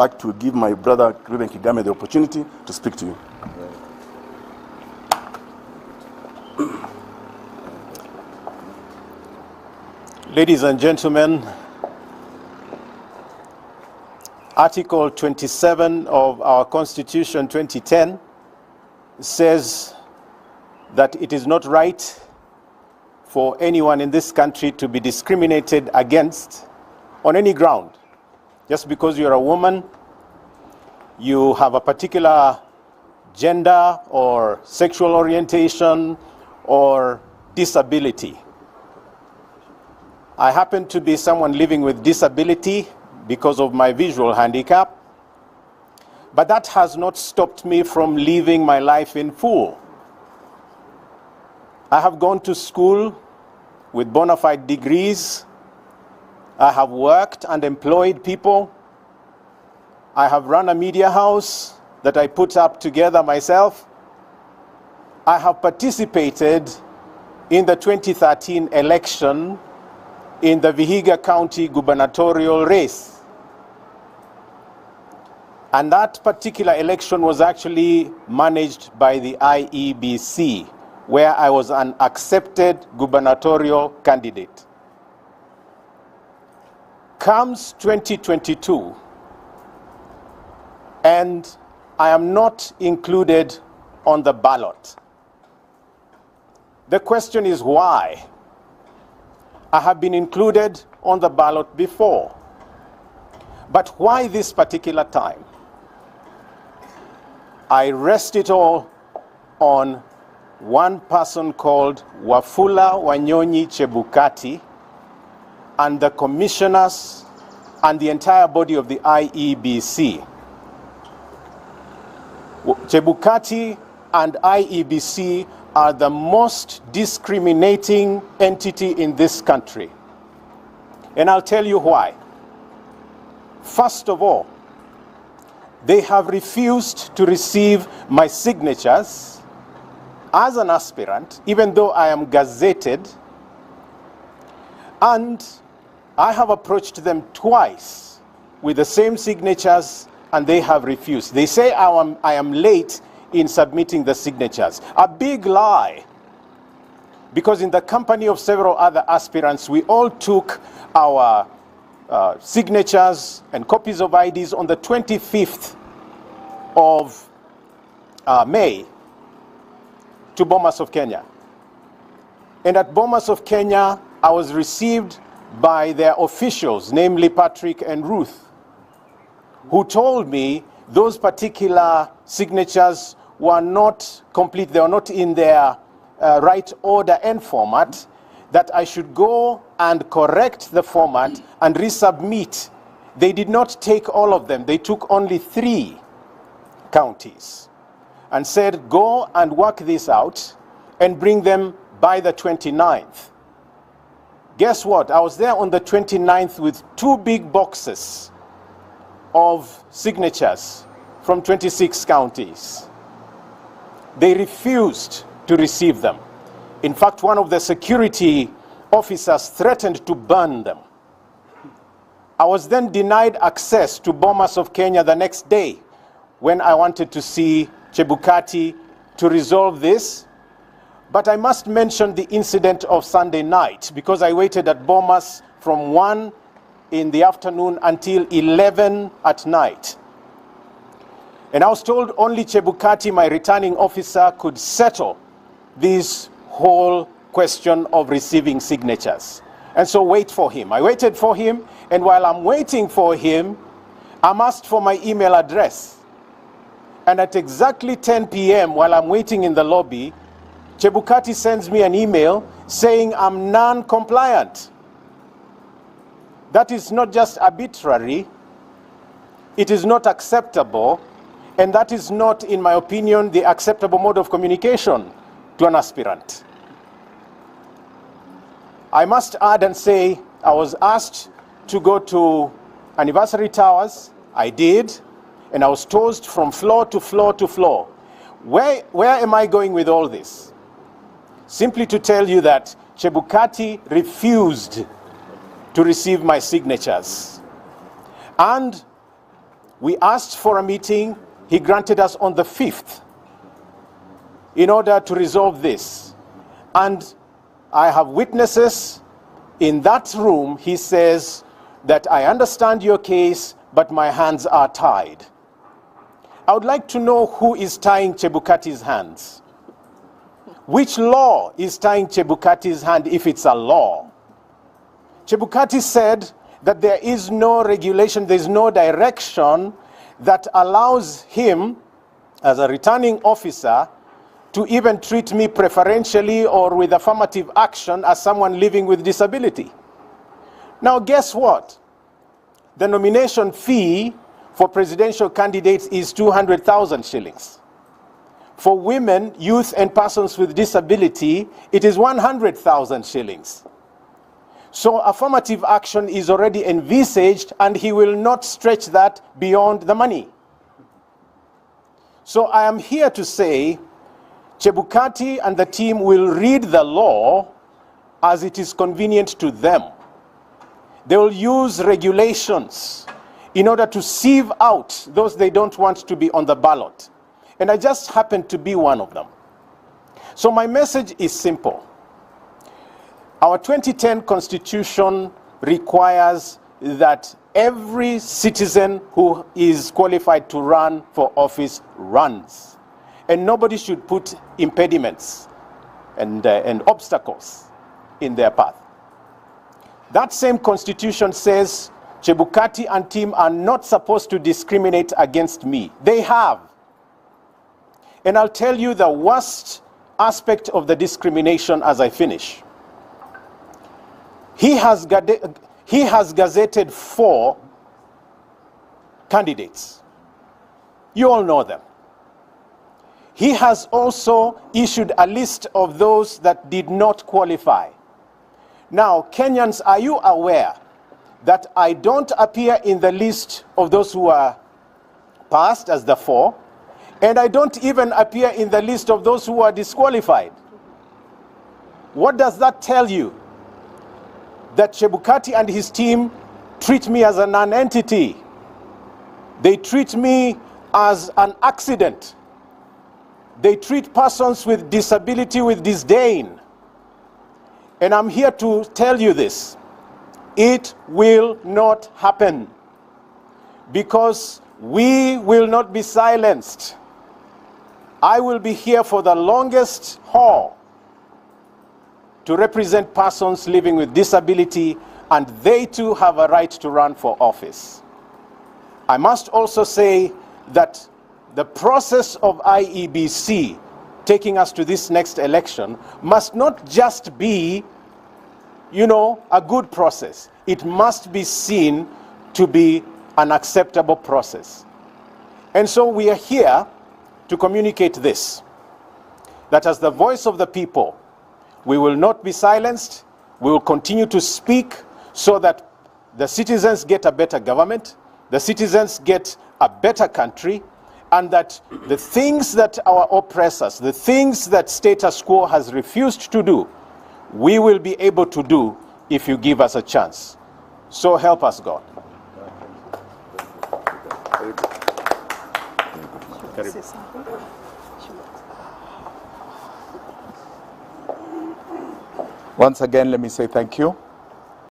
like to give my brother Reuben Kigame the opportunity to speak to you. Ladies and gentlemen, Article 27 of our Constitution 2010 says that it is not right for anyone in this country to be discriminated against on any ground. Just because you're a woman, you have a particular gender or sexual orientation or disability. I happen to be someone living with disability because of my visual handicap, but that has not stopped me from living my life in full. I have gone to school with bona fide degrees. I have worked and employed people. I have run a media house that I put up together myself. I have participated in the 2013 election in the Vihiga County gubernatorial race. And that particular election was actually managed by the Iebc, where I was an accepted gubernatorial candidate. Comes 2022, and I am not included on the ballot. The question is why? I have been included on the ballot before, but why this particular time? I rest it all on one person called Wafula Wanyonyi Chebukati and the commissioners and the entire body of the Iebc. Chebukati and Iebc are the most discriminating entity in this country. And I'll tell you why. First of all, they have refused to receive my signatures as an aspirant, even though I am gazetted. And I have approached them twice with the same signatures, and they have refused. They say I am late in submitting the signatures. A big lie. Because in the company of several other aspirants, we all took our signatures and copies of IDs on the 25th of May to Bomas of Kenya. And at Bomas of Kenya, I was received by their officials, namely Patrick and Ruth, who told me those particular signatures were not complete, they were not in their right order and format, that I should go and correct the format and resubmit. They did not take all of them. They took only 3 counties and said, go and work this out and bring them by the 29th. Guess what? I was there on the 29th with 2 big boxes of signatures from 26 counties. They refused to receive them. In fact, one of the security officers threatened to burn them. I was then denied access to Bomas of Kenya the next day when I wanted to see Chebukati to resolve this. But I must mention the incident of Sunday night, because I waited at Bomas from 1 in the afternoon until 11 at night. And I was told only Chebukati, my returning officer, could settle this whole question of receiving signatures. And so wait for him. I waited for him, and while I'm waiting for him, I'm asked for my email address. And at exactly 10 p.m., while I'm waiting in the lobby, Chebukati sends me an email saying I'm non-compliant. That is not just arbitrary, it is not acceptable, and that is not, in my opinion, the acceptable mode of communication to an aspirant. I must add and say, I was asked to go to Anniversary Towers. I did, and I was tossed from floor to floor to floor. Where am I going with all this? Simply to tell you that Chebukati refused to receive my signatures. And We asked for a meeting. He granted us on the 5th in order to resolve this. And I have witnesses in that room. He says that I understand your case, but my hands are tied. I would like to know who is tying Chebukati's hands. Which law is tying Chebukati's hand if it's a law? Chebukati said that there is no regulation, there is no direction that allows him, as a returning officer, to even treat me preferentially or with affirmative action as someone living with disability. Now, guess what? The nomination fee for presidential candidates is 200,000 shillings. For women, youth, and persons with disability, it is 100,000 shillings. So affirmative action is already envisaged, and he will not stretch that beyond the money. So I am here to say, Chebukati and the team will read the law as it is convenient to them. They will use regulations in order to sieve out those they don't want to be on the ballot. And I just happen to be one of them. So my message is simple. Our 2010 Constitution requires that every citizen who is qualified to run for office runs. And nobody should put impediments and obstacles in their path. That same Constitution says Chebukati and team are not supposed to discriminate against me. They have. And I'll tell you the worst aspect of the discrimination as I finish. He has gazetted 4 candidates. You all know them. He has also issued a list of those that did not qualify. Now, Kenyans, are you aware that I don't appear in the list of those who are passed as the 4, and I don't even appear in the list of those who are disqualified? What does that tell you? That Chebukati and his team treat me as a non-entity. They treat me as an accident. They treat persons with disability with disdain. And I'm here to tell you this. It will not happen, because we will not be silenced. I will be here for the longest haul to represent persons living with disability, and they too have a right to run for office. I must also say that the process of Iebc taking us to this next election must not just be, a good process. It must be seen to be an acceptable process. And so we are here to communicate this, that as the voice of the people, we will not be silenced. We will continue to speak so that the citizens get a better government, the citizens get a better country, and that the things that our oppressors, the things that status quo has refused to do, we will be able to do if you give us a chance. So help us, God. Once again, let me say thank you.